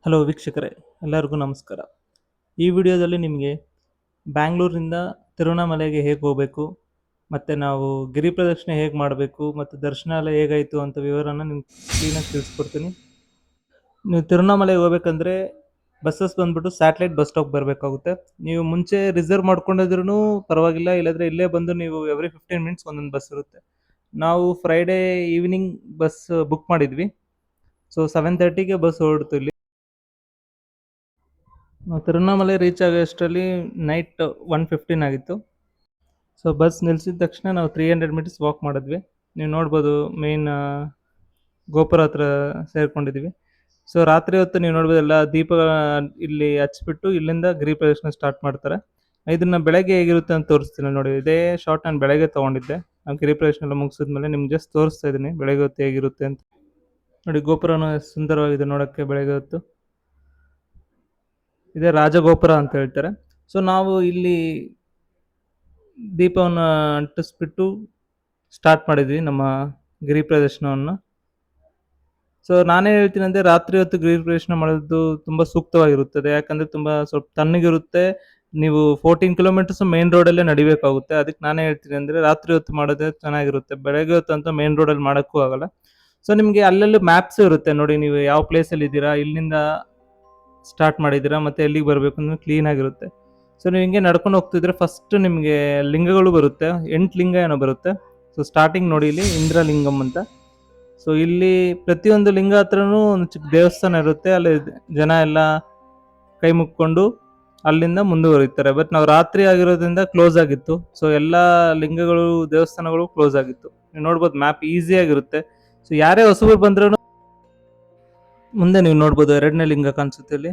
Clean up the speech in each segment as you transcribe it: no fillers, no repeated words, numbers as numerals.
Hello ವೀಕ್ಷಕರೇ, ಎಲ್ಲರಿಗೂ ನಮಸ್ಕಾರ. ಈ ವಿಡಿಯೋದಲ್ಲಿ ನಿಮಗೆ ಬ್ಯಾಂಗ್ಳೂರಿಂದ ತಿರುವಣ್ಣಾಮಲೆಗೆ ಹೇಗೆ ಹೋಗಬೇಕು, ಮತ್ತು ನಾವು ಗಿರಿ ಪ್ರದಕ್ಷಿಣೆ ಹೇಗೆ ಮಾಡಬೇಕು, ಮತ್ತು ದರ್ಶನ ಎಲ್ಲ ಹೇಗಾಯಿತು ಅಂತ ವಿವರನ ನಿಮ್ಗೆ ಕ್ಲೀನಾಗಿ ತಿಳಿಸ್ಕೊಡ್ತೀನಿ. ನೀವು ತಿರುವಣ್ಣಾಮಲೆಗೆ ಹೋಗ್ಬೇಕಂದ್ರೆ ಬಸ್ಸಸ್ ಬಂದ್ಬಿಟ್ಟು ಸ್ಯಾಟಲೈಟ್ ಬಸ್ ಸ್ಟಾಪ್ ಬರಬೇಕಾಗುತ್ತೆ. ನೀವು ಮುಂಚೆ ರಿಸರ್ವ್ ಮಾಡ್ಕೊಂಡಿದ್ರೂ ಪರವಾಗಿಲ್ಲ, ಇಲ್ಲಾಂದರೆ ಇಲ್ಲೇ ಬಂದು ನೀವು ಎವ್ರಿ 15 ಮಿನಿಟ್ಸ್ ಒಂದೊಂದು ಬಸ್ ಇರುತ್ತೆ. ನಾವು ಫ್ರೈಡೇ ಈವ್ನಿಂಗ್ ಬಸ್ ಬುಕ್ ಮಾಡಿದ್ವಿ. ಸೊ 7:30ಗೆ ಬಸ್ ಹೊರಡ್ತು ಇಲ್ಲಿ. ನಾವು ತಿರುವಣ್ಣಾಮಲೈ ರೀಚ್ ಆಗೋಷ್ಟರಲ್ಲಿ ನೈಟ್ 1:15 ಆಗಿತ್ತು. ಸೊ ಬಸ್ ನಿಲ್ಲಿಸಿದ ತಕ್ಷಣ ನಾವು 300 ಮೀಟರ್ಸ್ ವಾಕ್ ಮಾಡಿದ್ವಿ. ನೀವು ನೋಡ್ಬೋದು ಮೇನ್ ಗೋಪುರ ಹತ್ರ ಸೇರ್ಕೊಂಡಿದ್ವಿ. ಸೊ ರಾತ್ರಿ ಹೊತ್ತು ನೀವು ನೋಡ್ಬೋದು ಎಲ್ಲ ದೀಪ ಇಲ್ಲಿ ಹಚ್ಬಿಟ್ಟು ಇಲ್ಲಿಂದ ಗಿರಿ ಪ್ರದಕ್ಷಿಣೆ ಸ್ಟಾರ್ಟ್ ಮಾಡ್ತಾರೆ. ಇದನ್ನ ಬೆಳಗ್ಗೆ ಹೇಗಿರುತ್ತೆ ಅಂತ ತೋರಿಸ್ತೀನಿ ನೋಡಿ. ಇದೇ ಶಾರ್ಟ್ ನಾನು ಬೆಳಗ್ಗೆ ತೊಗೊಂಡಿದ್ದೆ. ನಾವು ಗಿರಿ ಪ್ರದಕ್ಷಿಣೆ ಎಲ್ಲ ಮುಗಿಸಿದ್ಮೇಲೆ ನಿಮ್ಗೆ ಜಸ್ಟ್ ತೋರಿಸ್ತಾ ಇದ್ದೀನಿ ಬೆಳಗ್ಗೆ ಹೊತ್ತು ಹೇಗಿರುತ್ತೆ ಅಂತ. ನೋಡಿ, ಗೋಪುರನೂ ಸುಂದರವಾಗಿದೆ ನೋಡೋಕ್ಕೆ ಬೆಳಗ್ಗೆ ಹೊತ್ತು. ಇದೇ ರಾಜಗೋಪುರ ಅಂತ ಹೇಳ್ತಾರೆ. ಸೊ ನಾವು ಇಲ್ಲಿ ದೀಪವನ್ನು ಅಂಟಿಸ್ಬಿಟ್ಟು ಸ್ಟಾರ್ಟ್ ಮಾಡಿದ್ವಿ ನಮ್ಮ ಗಿರಿ ಪ್ರದರ್ಶನವನ್ನು. ಸೊ ನಾನೇ ಹೇಳ್ತೀನಿ ಅಂದರೆ ರಾತ್ರಿ ಹೊತ್ತು ಗಿರಿ ಪ್ರದರ್ಶನ ಮಾಡೋದು ತುಂಬ ಸೂಕ್ತವಾಗಿರುತ್ತದೆ. ಯಾಕಂದರೆ ತುಂಬ ಸ್ವಲ್ಪ ತಣ್ಣಗಿರುತ್ತೆ. ನೀವು 14 ಕಿಲೋಮೀಟರ್ಸ್ ಮೇನ್ ರೋಡಲ್ಲೇ ನಡಿಬೇಕಾಗುತ್ತೆ. ಅದಕ್ಕೆ ನಾನೇ ಹೇಳ್ತೀನಿ ಅಂದರೆ ರಾತ್ರಿ ಹೊತ್ತು ಮಾಡೋದೇ ಚೆನ್ನಾಗಿರುತ್ತೆ. ಬೆಳಗ್ಗೆ ಹೊತ್ತು ಅಂತೂ ಮೇನ್ ರೋಡಲ್ಲಿ ಮಾಡೋಕ್ಕೂ ಆಗಲ್ಲ. ಸೊ ನಿಮಗೆ ಅಲ್ಲಲ್ಲಿ ಮ್ಯಾಪ್ಸ್ ಇರುತ್ತೆ ನೋಡಿ, ನೀವು ಯಾವ ಪ್ಲೇಸಲ್ಲಿ ಇದ್ದೀರಾ, ಇಲ್ಲಿಂದ ಸ್ಟಾರ್ಟ್ ಮಾಡಿದ್ದೀರಾ, ಮತ್ತು ಎಲ್ಲಿಗೆ ಬರಬೇಕು ಅಂದರೆ ಕ್ಲೀನಾಗಿರುತ್ತೆ. ಸೊ ನೀವು ಹಿಂಗೆ ನಡ್ಕೊಂಡು ಹೋಗ್ತಿದ್ರೆ ಫಸ್ಟ್ ನಿಮಗೆ ಲಿಂಗಗಳು ಬರುತ್ತೆ, 8 ಲಿಂಗ ಏನೋ ಬರುತ್ತೆ. ಸೊ ಸ್ಟಾರ್ಟಿಂಗ್ ನೋಡಿ ಇಲ್ಲಿ ಇಂದ್ರಲಿಂಗಂ ಅಂತ. ಸೊ ಇಲ್ಲಿ ಪ್ರತಿಯೊಂದು ಲಿಂಗ ಹತ್ರನೂ ಒಂದು ಚಿಕ್ಕ ದೇವಸ್ಥಾನ ಇರುತ್ತೆ. ಅಲ್ಲಿ ಜನ ಎಲ್ಲ ಕೈ ಮುಕ್ಕೊಂಡು ಅಲ್ಲಿಂದ ಮುಂದುವರಿತಾರೆ. ಬಟ್ ನಾವು ರಾತ್ರಿ ಆಗಿರೋದ್ರಿಂದ ಕ್ಲೋಸ್ ಆಗಿತ್ತು. ಸೊ ಎಲ್ಲ ಲಿಂಗಗಳು ದೇವಸ್ಥಾನಗಳು ಕ್ಲೋಸ್ ಆಗಿತ್ತು. ನೀವು ನೋಡ್ಬೋದು ಮ್ಯಾಪ್ ಈಸಿಯಾಗಿರುತ್ತೆ. ಸೊ ಯಾರೇ ಹೊಸಬರು ಬಂದ್ರೂ ಮುಂದೆ ನೀವು ನೋಡ್ಬೋದು 2ನೇ ಲಿಂಗ ಕಾಣಿಸುತ್ತೆ ಇಲ್ಲಿ,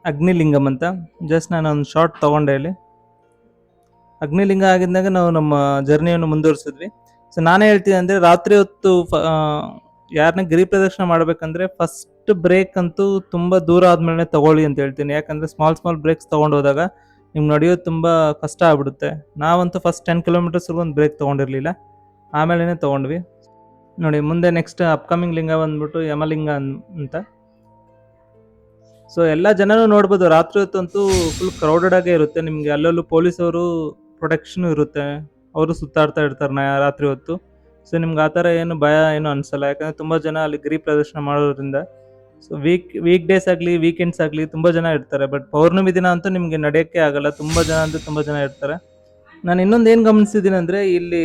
ಅಗ್ನಿಲಿಂಗಂ ಅಂತ. ಜಸ್ಟ್ ನಾನು ಒಂದು ಶಾರ್ಟ್ ತೊಗೊಂಡೆ ಇಲ್ಲಿ. ಅಗ್ನಿಲಿಂಗ ಆಗಿದ್ದಾಗ ನಾವು ನಮ್ಮ ಜರ್ನಿಯನ್ನು ಮುಂದುವರಿಸಿದ್ವಿ. ಸೊ ನಾನೇ ಹೇಳ್ತೀನಿ ಅಂದರೆ ರಾತ್ರಿ ಹೊತ್ತು ಯಾರನ್ನ ಗಿರಿ ಪ್ರದಕ್ಷಿಣೆ ಮಾಡಬೇಕಂದ್ರೆ ಫಸ್ಟ್ ಬ್ರೇಕ್ ಅಂತೂ ತುಂಬ ದೂರ ಆದಮೇಲೆ ತೊಗೊಳ್ಳಿ ಅಂತ ಹೇಳ್ತೀನಿ. ಯಾಕಂದರೆ ಸ್ಮಾಲ್ ಬ್ರೇಕ್ಸ್ ತೊಗೊಂಡು ಹೋದಾಗ ನಿಮ್ಗೆ ನಡೆಯೋದು ತುಂಬ ಕಷ್ಟ ಆಗ್ಬಿಡುತ್ತೆ. ನಾವಂತೂ ಫಸ್ಟ್ 10 ಕಿಲೋಮೀಟರ್ಸ್ವರೆಗೂ ಒಂದು ಬ್ರೇಕ್ ತೊಗೊಂಡಿರಲಿಲ್ಲ, ಆಮೇಲೆ ತೊಗೊಂಡ್ವಿ. ನೋಡಿ ಮುಂದೆ ನೆಕ್ಸ್ಟ್ ಅಪ್ಕಮಿಂಗ್ ಲಿಂಗ ಬಂದ್ಬಿಟ್ಟು ಯಮಲಿಂಗ ಅಂತ. ಸೊ ಎಲ್ಲ ಜನನೂ ನೋಡ್ಬೋದು ರಾತ್ರಿ ಹೊತ್ತಂತೂ ಫುಲ್ ಕ್ರೌಡೆಡ್ ಆಗೇ ಇರುತ್ತೆ. ನಿಮಗೆ ಅಲ್ಲಲ್ಲೂ ಪೊಲೀಸವರು ಪ್ರೊಟೆಕ್ಷನ್ ಇರುತ್ತೆ, ಅವರು ಸುತ್ತಾಡ್ತಾ ಇರ್ತಾರೆ ರಾತ್ರಿ ಹೊತ್ತು. ಸೊ ನಿಮ್ಗೆ ಆ ಥರ ಏನು ಭಯ ಏನು ಅನಿಸಲ್ಲ, ಯಾಕಂದರೆ ತುಂಬ ಜನ ಅಲ್ಲಿ ಗಿರಿ ಪ್ರದರ್ಶನ ಮಾಡೋದ್ರಿಂದ. ಸೊ ವೀಕ್ ಡೇಸ್ ಆಗಲಿ ವೀಕೆಂಡ್ಸ್ ಆಗಲಿ ತುಂಬ ಜನ ಇರ್ತಾರೆ. ಬಟ್ ಪೌರ್ಣಮಿ ದಿನ ಅಂತೂ ನಿಮಗೆ ನಡೆಯೋಕ್ಕೆ ಆಗಲ್ಲ, ತುಂಬ ಜನ ಅಂದರೆ ತುಂಬ ಜನ ಇರ್ತಾರೆ. ನಾನು ಇನ್ನೊಂದು ಏನು ಗಮನಿಸಿದ್ದೀನಿ ಅಂದರೆ ಇಲ್ಲಿ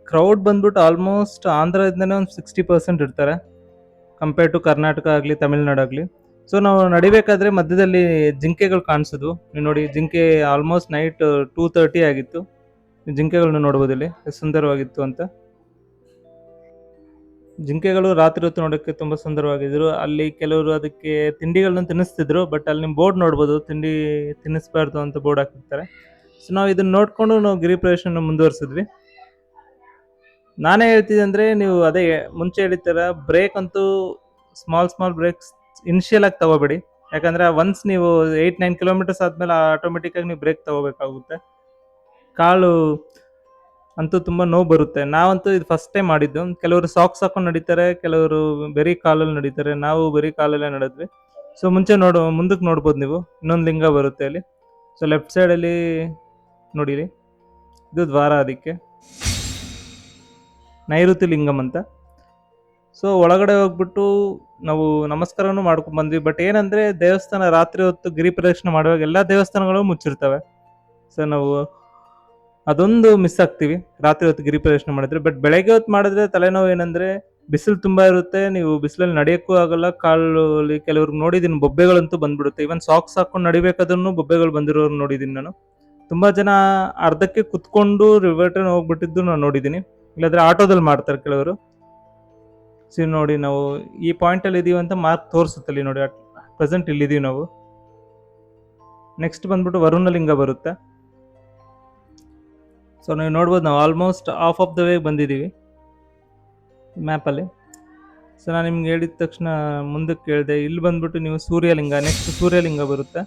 ಕ್ರೌಡ್ ಬಂದ್ಬಿಟ್ಟು ಆಲ್ಮೋಸ್ಟ್ ಆಂಧ್ರದಿಂದನೇ ಒಂದು 60% ಇರ್ತಾರೆ ಕಂಪೇರ್ ಟು ಕರ್ನಾಟಕ ಆಗಲಿ ತಮಿಳ್ನಾಡು ಆಗಲಿ. ಸೊ ನಾವು ನಡಿಬೇಕಾದ್ರೆ ಮಧ್ಯದಲ್ಲಿ ಜಿಂಕೆಗಳು ಕಾಣಿಸಿದ್ವು. ನೀವು ನೋಡಿ, ಜಿಂಕೆ ಆಲ್ಮೋಸ್ಟ್ ನೈಟ್ 2:30 ಆಗಿತ್ತು. ಜಿಂಕೆಗಳನ್ನ ನೋಡ್ಬೋದು ಇಲ್ಲಿ, ಎಷ್ಟು ಸುಂದರವಾಗಿತ್ತು ಅಂತ. ಜಿಂಕೆಗಳು ರಾತ್ರಿ ಹೊತ್ತು ನೋಡೋಕ್ಕೆ ತುಂಬ ಸುಂದರವಾಗಿದ್ರು. ಅಲ್ಲಿ ಕೆಲವರು ಅದಕ್ಕೆ ತಿಂಡಿಗಳನ್ನ ತಿನ್ನಿಸ್ತಿದ್ರು. ಬಟ್ ಅಲ್ಲಿ ನಿಮ್ಮ ಬೋರ್ಡ್ ನೋಡ್ಬೋದು, ತಿಂಡಿ ತಿನ್ನಿಸ್ಬಾರ್ದು ಅಂತ ಬೋರ್ಡ್ ಹಾಕಿರ್ತಾರೆ. ಸೊ ನಾವು ಇದನ್ನ ನೋಡಿಕೊಂಡು ನಾವು ಗಿರಿ ಪ್ರದಕ್ಷಿಣೆ ಮುಂದುವರಿಸಿದ್ವಿ. ನಾನೇ ಹೇಳ್ತಿದ್ದೆ ಅಂದರೆ ನೀವು ಅದೇ ಮುಂಚೆ ಹೇಳಿರ್ತಾರ, ಬ್ರೇಕ್ ಅಂತೂ ಸ್ಮಾಲ್ ಬ್ರೇಕ್ಸ್ ಇನಿಷಿಯಲ್ ಆಗಿ ತಗೋಬೇಡಿ. ಯಾಕಂದರೆ ಒನ್ಸ್ ನೀವು 8-9 ಕಿಲೋಮೀಟರ್ಸ್ ಆದಮೇಲೆ ಆಟೋಮೆಟಿಕ್ಕಾಗಿ ನೀವು ಬ್ರೇಕ್ ತಗೋಬೇಕಾಗುತ್ತೆ. ಕಾಲು ಅಂತೂ ತುಂಬ ನೋವು ಬರುತ್ತೆ. ನಾವಂತೂ ಇದು ಫಸ್ಟ್ ಟೈಮ್ ಮಾಡಿದ್ದು. ಕೆಲವರು ಸಾಕ್ಸ್ ಹಾಕೊಂಡು ನಡೀತಾರೆ, ಕೆಲವರು ಬರೀ ಕಾಲಲ್ಲಿ ನಡೀತಾರೆ. ನಾವು ಬರೀ ಕಾಲಲ್ಲೇ ನಡೆದ್ವಿ. ಸೊ ಮುಂದಕ್ಕೆ ನೋಡ್ಬೋದು ನೀವು, ಇನ್ನೊಂದು ಲಿಂಗ ಬರುತ್ತೆ ಅಲ್ಲಿ. ಸೊ ಲೆಫ್ಟ್ ಸೈಡಲ್ಲಿ ನೋಡಿರಿ, ಇದು ದ್ವಾರ, ಅದಕ್ಕೆ ನೈಋತಿ ಲಿಂಗಂ ಅಂತ. ಸೊ ಒಳಗಡೆ ಹೋಗ್ಬಿಟ್ಟು ನಾವು ನಮಸ್ಕಾರನೂ ಮಾಡ್ಕೊಂಡು ಬಂದ್ವಿ. ಬಟ್ ಏನಂದರೆ ದೇವಸ್ಥಾನ ರಾತ್ರಿ ಹೊತ್ತು ಗಿರಿ ಪ್ರದಕ್ಷಿಣೆ ಮಾಡುವಾಗ ಎಲ್ಲ ದೇವಸ್ಥಾನಗಳು ಮುಚ್ಚಿರ್ತವೆ. ಸೊ ನಾವು ಅದೊಂದು ಮಿಸ್ ಆಗ್ತೀವಿ ರಾತ್ರಿ ಹೊತ್ತು ಗಿರಿ ಪ್ರದಕ್ಷಿಣೆ ಮಾಡಿದ್ರೆ. ಬಟ್ ಬೆಳಗ್ಗೆ ಹೊತ್ತು ಮಾಡಿದ್ರೆ ತಲೆನೋವು ಏನಂದರೆ ಬಿಸಿಲು ತುಂಬ ಇರುತ್ತೆ, ನೀವು ಬಿಸಿಲಲ್ಲಿ ನಡೆಯೋಕ್ಕೂ ಆಗಲ್ಲ. ಕಾಲಲ್ಲಿ ಕೆಲವ್ರಿಗೆ ನೋಡಿದ್ದೀನಿ ಬೊಬ್ಬೆಗಳಂತೂ ಬಂದ್ಬಿಡುತ್ತೆ. ಈವನ್ ಸಾಕ್ಸ್ ಹಾಕ್ಕೊಂಡು ನಡಿಬೇಕಾದ್ರೂ ಬೊಬ್ಬೆಗಳು ಬಂದಿರೋರು ನೋಡಿದ್ದೀನಿ ನಾನು. ತುಂಬ ಜನ ಅರ್ಧಕ್ಕೆ ಕುತ್ಕೊಂಡು ರಿವರ್ಟರ್ನ್ ಹೋಗ್ಬಿಟ್ಟಿದ್ದು ನಾನು ನೋಡಿದ್ದೀನಿ. ಇಲ್ಲಾಂದರೆ ಆಟೋದಲ್ಲಿ ಮಾಡ್ತಾರೆ ಕೆಲವರು. ಸೊ ನೋಡಿ, ನಾವು ಈ ಪಾಯಿಂಟಲ್ಲಿ ಇದ್ದೀವಿ ಅಂತ ಮಾರ್ಕ್ ತೋರಿಸುತ್ತಲ್ಲಿ ನೋಡಿ, ಪ್ರೆಸೆಂಟ್ ಇಲ್ಲಿದ್ದೀವಿ ನಾವು. ನೆಕ್ಸ್ಟ್ ಬಂದ್ಬಿಟ್ಟು ವರುಣಲಿಂಗ ಬರುತ್ತೆ. ಸೊ ನೀವು ನೋಡ್ಬೋದು, ನಾವು almost half of the way ಬಂದಿದ್ದೀವಿ ಮ್ಯಾಪಲ್ಲಿ. ಸೊ ನಾನು ನಿಮ್ಗೆ ಹೇಳಿದ ತಕ್ಷಣ ಮುಂದಕ್ಕೆ ಹೇಳಿದೆ, ಇಲ್ಲಿ ಬಂದ್ಬಿಟ್ಟು ನೀವು ಸೂರ್ಯಲಿಂಗ, ನೆಕ್ಸ್ಟ್ ಸೂರ್ಯಲಿಂಗ ಬರುತ್ತೆ.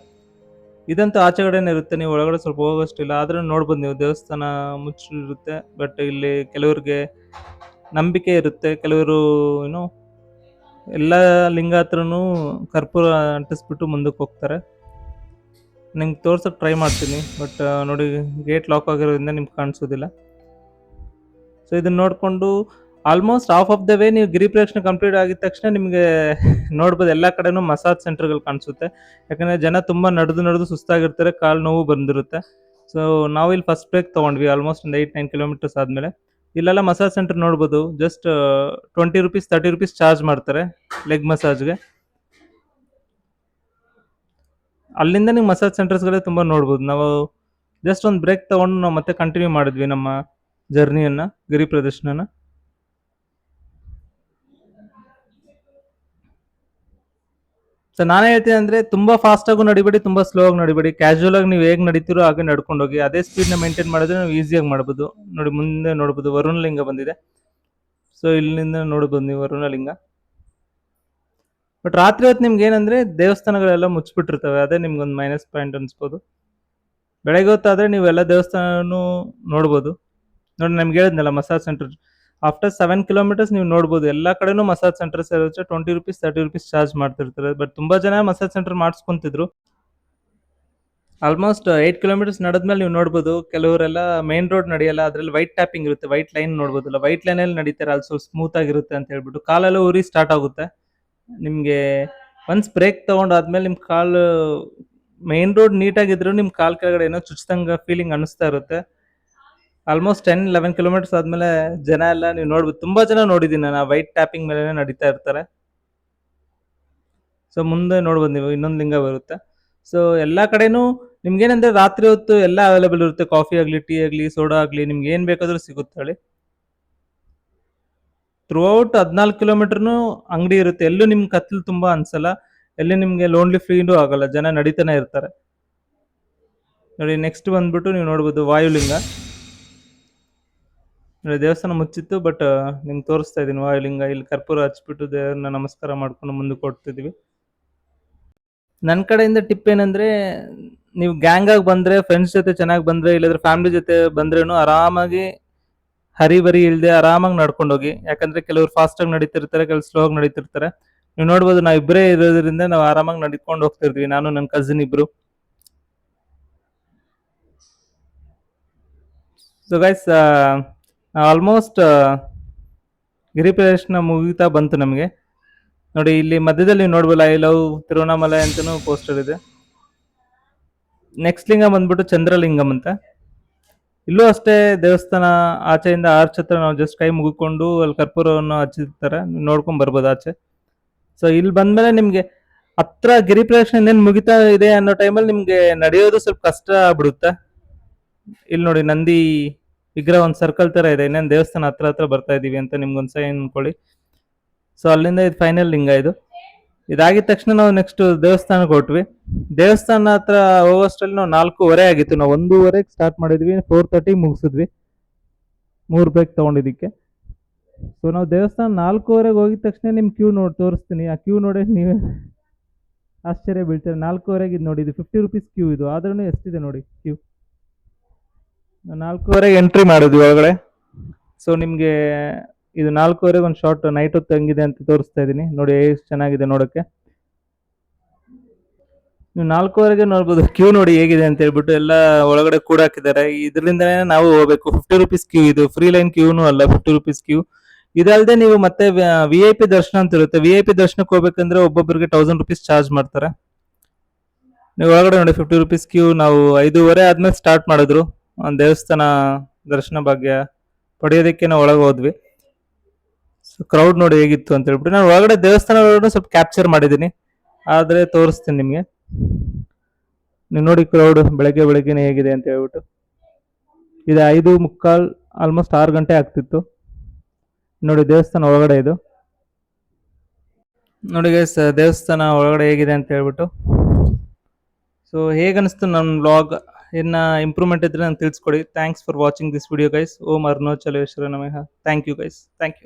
ಇದಂತೂ ಆಚೆಗಡೆನೇ ಇರುತ್ತೆ, ನೀವು ಒಳಗಡೆ ಸ್ವಲ್ಪ ಹೋಗೋಷ್ಟಿಲ್ಲ. ಆದರೂ ನೋಡ್ಬೋದು ನೀವು, ದೇವಸ್ಥಾನ ಮುಚ್ಚಿರುತ್ತೆ. ಬಟ್ ಇಲ್ಲಿ ಕೆಲವ್ರಿಗೆ ನಂಬಿಕೆ ಇರುತ್ತೆ, ಕೆಲವರು ಎಲ್ಲ ಲಿಂಗ ಹತ್ರನೂ ಕರ್ಪೂರ ಅಂಟಿಸ್ಬಿಟ್ಟು ಮುಂದಕ್ಕೆ ಹೋಗ್ತಾರೆ. ನಿಮ್ಗೆ ತೋರ್ಸಕ್ಕೆ ಟ್ರೈ ಮಾಡ್ತೀನಿ, ಬಟ್ ನೋಡಿ ಗೇಟ್ ಲಾಕ್ ಆಗಿರೋದ್ರಿಂದ ನಿಮ್ಗೆ ಕಾಣಿಸೋದಿಲ್ಲ. ಸೊ ಇದನ್ನ ನೋಡಿಕೊಂಡು almost half of the way ನೀವು ಗಿರಿ ಪ್ರದಕ್ಷಿಣೆ ಕಂಪ್ಲೀಟ್ ಆಗಿದ ತಕ್ಷಣ ನಿಮಗೆ ನೋಡ್ಬೋದು ಎಲ್ಲ ಕಡೆನೂ ಮಸಾಜ್ ಸೆಂಟರ್ಗಳು ಕಾಣಿಸುತ್ತೆ. ಯಾಕಂದರೆ ಜನ ತುಂಬ ನಡೆದು ಸುಸ್ತಾಗಿರ್ತಾರೆ, ಕಾಲು ನೋವು ಬಂದಿರುತ್ತೆ. ಸೊ ನಾವು ಇಲ್ಲಿ ಫಸ್ಟ್ ಬ್ರೇಕ್ ತೊಗೊಂಡ್ವಿ ಆಲ್ಮೋಸ್ಟ್ ಒಂದು 8-9 ಕಿಲೋಮೀಟರ್ಸ್ ಆದಮೇಲೆ. ಇಲ್ಲೆಲ್ಲ ಮಸಾಜ್ ಸೆಂಟರ್ ನೋಡ್ಬೋದು, ಜಸ್ಟ್ 20 ರುಪೀಸ್ 30 ರುಪೀಸ್ ಚಾರ್ಜ್ ಮಾಡ್ತಾರೆ ಲೆಗ್ ಮಸಾಜ್ಗೆ. ಅಲ್ಲಿಂದ ನೀವು ಮಸಾಜ್ ಸೆಂಟರ್ಸ್ಗಳೇ ತುಂಬ ನೋಡ್ಬೋದು. ನಾವು ಜಸ್ಟ್ ಒಂದು ಬ್ರೇಕ್ ತೊಗೊಂಡು ನಾವು ಮತ್ತೆ ಕಂಟಿನ್ಯೂ ಮಾಡಿದ್ವಿ ನಮ್ಮ ಜರ್ನಿಯನ್ನು, ಗಿರಿ ಪ್ರದರ್ಶನನ. ಸೊ ನಾನೇ ಹೇಳ್ತೀನಿ ಅಂದರೆ ತುಂಬ ಫಾಸ್ಟಾಗೂ ನಡಿಬೇಡಿ, ತುಂಬ ಸ್ಲೋ ಆಗಿ ನಡಿಬೇಡಿ. ಕ್ಯಾಶುವಲ್ ಆಗಿ ನೀವು ಹೇಗೆ ನಡೀತೀರೋ ಹಾಗೆ ನಡ್ಕೊಂಡು ಹೋಗಿ. ಅದೇ ಸ್ಪೀಡ್ನ ಮೇಂಟೈನ್ ಮಾಡಿದ್ರೆ ನಾವು ಈಸಿಯಾಗಿ ಮಾಡ್ಬೋದು. ನೋಡಿ ಮುಂದೆ ನೋಡ್ಬೋದು ವರುಣಲಿಂಗ ಬಂದಿದೆ. ಸೊ ಇಲ್ಲಿಂದ ನೋಡ್ಬೋದು ನೀವು ವರುಣಲಿಂಗ. ಬಟ್ ರಾತ್ರಿ ಹೊತ್ತು ನಿಮ್ಗೆ ಏನಂದರೆ ದೇವಸ್ಥಾನಗಳೆಲ್ಲ ಮುಚ್ಚಿಬಿಟ್ಟಿರ್ತವೆ, ಅದೇ ನಿಮ್ಗೊಂದು ಮೈನಸ್ ಪಾಯಿಂಟ್ ಅನ್ಸ್ಬೋದು. ಬೆಳಗ್ಗೆ ಹೊತ್ತಾದರೆ ನೀವು ಎಲ್ಲ ದೇವಸ್ಥಾನನೂ ನೋಡ್ಬೋದು. ನೋಡಿ ನಮ್ಗೆ ಹೇಳಿದ್ನಲ್ಲ ಮಸಾಜ್ ಸೆಂಟರ್, ಆಫ್ಟರ್ 7 ಕಿಲೋಮೀಟರ್ಸ್ ನೀವು ನೋಡ್ಬೋದು ಎಲ್ಲ ಕಡೆನೂ ಮಸಾಜ್ ಸೆಂಟರ್ಸ್ ಇರುತ್ತೆ. 20 ರುಪೀಸ್ 30 ರುಪೀಸ್ ಚಾರ್ಜ್ ಮಾಡ್ತಿರ್ತಾರೆ. ಬಟ್ ತುಂಬ ಜನ ಮಸಾಜ್ ಸೆಂಟರ್ ಮಾಡಿಸ್ಕೊಂತಿದ್ರು. ಆಲ್ಮೋಸ್ಟ್ 8 ಕಿಲೋಮೀಟರ್ಸ್ ನಡೆದ್ಮೇಲೆ ನೀವು ನೋಡ್ಬೋದು ಕೆಲವರೆಲ್ಲ ಮೇನ್ ರೋಡ್ ನಡೆಯಲ್ಲ, ಅದರಲ್ಲಿ ವೈಟ್ ಟ್ಯಾಪಿಂಗ್ ಇರುತ್ತೆ, ವೈಟ್ ಲೈನ್ ನೋಡ್ಬೋದಲ್ಲ, ವೈಟ್ ಲೈನಲ್ಲಿ ನಡೀತಾರೆ, ಅಲ್ಲಿ ಸ್ವಲ್ಪ ಸ್ಮೂತ್ ಆಗಿರುತ್ತೆ ಅಂತ ಹೇಳ್ಬಿಟ್ಟು ಕಾಲೆಲ್ಲ ಉರಿ ಸ್ಟಾರ್ಟ್ ಆಗುತ್ತೆ ನಿಮಗೆ. ಒನ್ಸ್ ಬ್ರೇಕ್ ತೊಗೊಂಡಾದ್ಮೇಲೆ ನಿಮ್ಮ ಕಾಲು ಮೇನ್ ರೋಡ್ ನೀಟಾಗಿದ್ರು ನಿಮ್ಮ ಕಾಲು ಕೆಳಗಡೆ ಏನೋ ಚುಚ್ಚಿದಂಗೆ ಫೀಲಿಂಗ್ ಅನ್ನಿಸ್ತಾ ಇರುತ್ತೆ. ಆಲ್ಮೋಸ್ಟ್ 10-11 ಕಿಲೋಮೀಟರ್ಸ್ ಆದಮೇಲೆ ಜನ ಎಲ್ಲ ನೀವು ನೋಡ್ಬೋದು, ತುಂಬ ಜನ ನೋಡಿದ್ದೀನಿ ನಾನು, ವೈಟ್ ಟ್ಯಾಪಿಂಗ್ ಮೇಲೆ ನಡೀತಾ ಇರ್ತಾರೆ. ಸೊ ಮುಂದೆ ನೋಡ್ಬೋದು ನೀವು ಇನ್ನೊಂದು ಲಿಂಗ ಬರುತ್ತೆ. ಸೊ ಎಲ್ಲ ಕಡೆನೂ ನಿಮ್ಗೇನಂದರೆ ರಾತ್ರಿ ಹೊತ್ತು ಎಲ್ಲ ಅವೈಲೇಬಲ್ ಇರುತ್ತೆ, ಕಾಫಿ ಆಗಲಿ, ಟೀ ಆಗಲಿ, ಸೋಡಾ ಆಗಲಿ, ನಿಮ್ಗೆ ಏನು ಬೇಕಾದರೂ ಸಿಗುತ್ತೆ ಹೇಳಿ. ಥ್ರೂ ಔಟ್ 14 ಕಿಲೋಮೀಟರ್ನು ಅಂಗಡಿ ಇರುತ್ತೆ, ಎಲ್ಲೂ ನಿಮ್ಗೆ ಕತ್ಲು ತುಂಬ ಅನ್ಸಲ್ಲ, ಎಲ್ಲಿ ನಿಮಗೆ ಲೋನ್ಲಿ ಫೀಲೂ ಆಗಲ್ಲ, ಜನ ನಡೀತಾನೆ ಇರ್ತಾರೆ. ನೋಡಿ ನೆಕ್ಸ್ಟ್ ಬಂದ್ಬಿಟ್ಟು ನೀವು ನೋಡ್ಬೋದು ವಾಯುಲಿಂಗ. ನೋಡಿ ದೇವಸ್ಥಾನ ಮುಚ್ಚಿತ್ತು, ಬಟ್ ನಿಮ್ಗೆ ತೋರಿಸ್ತಾ ಇದ್ದೀನಿ ವಾಯುಲಿಂಗ. ಇಲ್ಲಿ ಕರ್ಪೂರ ಹಚ್ಬಿಟ್ಟು ದೇವ್ರನ್ನ ನಮಸ್ಕಾರ ಮಾಡ್ಕೊಂಡು ಮುಂದಕ್ಕೆ ಕೊಡ್ತಿದ್ವಿ. ನನ್ನ ಕಡೆಯಿಂದ ಟಿಪ್ ಏನಂದರೆ, ನೀವು ಗ್ಯಾಂಗಾಗಿ ಬಂದರೆ, ಫ್ರೆಂಡ್ಸ್ ಜೊತೆ ಚೆನ್ನಾಗಿ ಬಂದರೆ, ಇಲ್ಲಾಂದ್ರೆ ಫ್ಯಾಮಿಲಿ ಜೊತೆ ಬಂದ್ರೂ ಆರಾಮಾಗಿ ಹರಿಬರಿ ಇಲ್ಲದೆ ಆರಾಮಾಗಿ ನಡ್ಕೊಂಡು ಹೋಗಿ. ಯಾಕಂದರೆ ಕೆಲವರು ಫಾಸ್ಟಾಗಿ ನಡೀತಿರ್ತಾರೆ, ಕೆಲವು ಸ್ಲೋ ಆಗಿ ನಡೀತಿರ್ತಾರೆ. ನೀವು ನೋಡ್ಬೋದು ನಾವು ಇಬ್ಬರೇ ಇರೋದ್ರಿಂದ ನಾವು ಆರಾಮಾಗಿ ನಡ್ಕೊಂಡು ಹೋಗ್ತಿರ್ತೀವಿ, ನಾನು ನನ್ನ ಕಸಿನ್ ಇಬ್ಬರು. ಸೊ ಗೈಸ್ ಆಲ್ಮೋಸ್ಟ್ ಗಿರಿ ಪ್ರದರ್ಶನ ಮುಗಿತಾ ಬಂತು ನಮಗೆ. ನೋಡಿ ಇಲ್ಲಿ ಮಧ್ಯದಲ್ಲಿ ನೀವು ನೋಡ್ಬೋದು ಐ ಲವ್ ತಿರುವಣ್ಣಾಮಲೈ ಅಂತಲೂ ಪೋಸ್ಟರ್ ಇದೆ. ನೆಕ್ಸ್ಟ್ ಲಿಂಗ ಬಂದ್ಬಿಟ್ಟು ಚಂದ್ರಲಿಂಗಂ ಅಂತ. ಇಲ್ಲೂ ಅಷ್ಟೇ ದೇವಸ್ಥಾನ ಆಚೆಯಿಂದ ಆರ್ಚ್ ಹತ್ರ ನಾವು ಜಸ್ಟ್ ಕೈ ಮುಗಿಕೊಂಡು ಅಲ್ಲಿ ಕರ್ಪೂರವನ್ನು ಹಚ್ಚಿರ್ತಾರೆ, ನೋಡ್ಕೊಂಡು ಬರ್ಬೋದು ಆಚೆ. ಸೊ ಇಲ್ಲಿ ಬಂದಮೇಲೆ ನಿಮಗೆ ಹತ್ರ ಗಿರಿ ಪ್ರದಕ್ಷಿಣೆ ಇನ್ನೇನು ಮುಗಿತಾ ಇದೆ ಅನ್ನೋ ಟೈಮಲ್ಲಿ ನಿಮಗೆ ನಡೆಯೋದು ಸ್ವಲ್ಪ ಕಷ್ಟ ಆಗ್ಬಿಡುತ್ತೆ. ಇಲ್ಲಿ ನೋಡಿ ನಂದಿ ವಿಗ್ರಹ ಒಂದು ಸರ್ಕಲ್ ಥರ ಇದೆ, ಇನ್ನೇನು ದೇವಸ್ಥಾನ ಹತ್ರ ಬರ್ತಾ ಇದ್ದೀವಿ ಅಂತ ನಿಮ್ಗೊಂದು ಸೈನ್ ಅನ್ಕೊಳ್ಳಿ. ಸೊ ಅಲ್ಲಿಂದ ಇದು ಫೈನಲ್ ಲಿಂಗ ಇದು. ಇದಾಗಿದ ತಕ್ಷಣ ನಾವು ನೆಕ್ಸ್ಟ್ ದೇವಸ್ಥಾನಕ್ಕೆ ಹೊರಟ್ವಿ. ದೇವಸ್ಥಾನ ಹತ್ರ ಹೋಗೋಷ್ಟರಲ್ಲಿ ನಾವು 4:30 ಆಗಿತ್ತು. ನಾವು 1:30ಗೆ ಸ್ಟಾರ್ಟ್ ಮಾಡಿದ್ವಿ, 4:30 ಮುಗಿಸಿದ್ವಿ 3 ಬ್ರೇಕ್ ತೊಗೊಂಡಿದ್ದಕ್ಕೆ. ಸೊ ನಾವು ದೇವಸ್ಥಾನ 4:30ಗೆ ಹೋಗಿದ ತಕ್ಷಣ ನಿಮ್ಮ ಕ್ಯೂ ನೋಡಿ ತೋರಿಸ್ತೀನಿ. ಆ ಕ್ಯೂ ನೋಡಿ ನೀವೇ ಆಶ್ಚರ್ಯ ಬೀಳ್ತಾರೆ. 4:30ಗೆ ಇದು ನೋಡಿ, ಇದು 50 ರುಪೀಸ್ ಕ್ಯೂ ಇದು, ಆದ್ರೂ ಎಷ್ಟಿದೆ ನೋಡಿ ಕ್ಯೂ. 4:30ಗೆ ಎಂಟ್ರಿ ಮಾಡಿದ್ವಿ ಒಳಗಡೆ. ಸೊ ನಿಮಗೆ ಇದು 4:30ಗೆ ಒಂದು ಶಾರ್ಟ್ ನೈಟ್ ಹೊತ್ತು ಹೆಂಗಿದೆ ಅಂತ ತೋರಿಸ್ತಾ ಇದ್ದೀನಿ ನೋಡಿ, ಎಷ್ಟು ಚೆನ್ನಾಗಿದೆ ನೋಡೋಕ್ಕೆ. ನೀವು 4:30ಗೆ ನೋಡ್ಬೋದು ಕ್ಯೂ ನೋಡಿ ಹೇಗಿದೆ ಅಂತ ಹೇಳ್ಬಿಟ್ಟು, ಎಲ್ಲ ಒಳಗಡೆ ಕೂಡ ಹಾಕಿದ್ದಾರೆ. ಇದರಿಂದನೇ ನಾವು ಹೋಗ್ಬೇಕು. 50 ರುಪೀಸ್ ಕ್ಯೂ ಇದು, ಫ್ರೀ ಲೈನ್ ಕ್ಯೂನು ಅಲ್ಲ, 50 ರುಪೀಸ್ ಕ್ಯೂ. ಇದಲ್ಲದೆ ನೀವು ಮತ್ತೆ VIP ದರ್ಶನ ಅಂತ ಇರುತ್ತೆ. VIP ದರ್ಶನಕ್ಕೆ ಹೋಗ್ಬೇಕಂದ್ರೆ ಒಬ್ಬೊಬ್ಬರಿಗೆ 1000 ರುಪೀಸ್ ಚಾರ್ಜ್ ಮಾಡ್ತಾರೆ. ನೀವು ಒಳಗಡೆ ನೋಡಿ 50 ರುಪೀಸ್ ಕ್ಯೂ. ನಾವು 5:30 ಆದ್ಮೇಲೆ ಸ್ಟಾರ್ಟ್ ಮಾಡಿದ್ರು ದೇವಸ್ಥಾನ ದರ್ಶನ ಭಾಗ್ಯ ಪಡೆಯೋದಕ್ಕೆ ನಾವು ಒಳಗೆ ಹೋದ್ವಿ. ಸೊ ಕ್ರೌಡ್ ನೋಡಿ ಹೇಗಿತ್ತು ಅಂತ ಹೇಳ್ಬಿಟ್ಟು ನಾನು ಒಳಗಡೆ ದೇವಸ್ಥಾನ ಒಳಗಡೆ ಸ್ವಲ್ಪ ಕ್ಯಾಪ್ಚರ್ ಮಾಡಿದ್ದೀನಿ, ಆದರೆ ತೋರಿಸ್ತೀನಿ ನಿಮಗೆ. ನೀವು ನೋಡಿ ಕ್ರೌಡ್ ಬೆಳಗ್ಗೆನೇ ಹೇಗಿದೆ ಅಂತ ಹೇಳ್ಬಿಟ್ಟು. ಇದು 5:45 ಆಲ್ಮೋಸ್ಟ್ 6 ಗಂಟೆ ಆಗ್ತಿತ್ತು. ನೋಡಿ ದೇವಸ್ಥಾನ ಒಳಗಡೆ ಇದು ನೋಡಿ ಗೈಸ್, ದೇವಸ್ಥಾನ ಒಳಗಡೆ ಹೇಗಿದೆ ಅಂತ ಹೇಳ್ಬಿಟ್ಟು. ಸೊ ಹೇಗನ್ನಿಸ್ತು ನನ್ನ ವ್ಲಾಗ್, ಇನ್ನ ಇಂಪ್ರೂವ್ಮೆಂಟ್ ಇದ್ರೆ ನಾನು ತಿಳಿಸ್ಕೊಡಿ. Thanks for watching this video guys. Om Arunachaleshwara ನಮಃ. Thank you guys, thank you.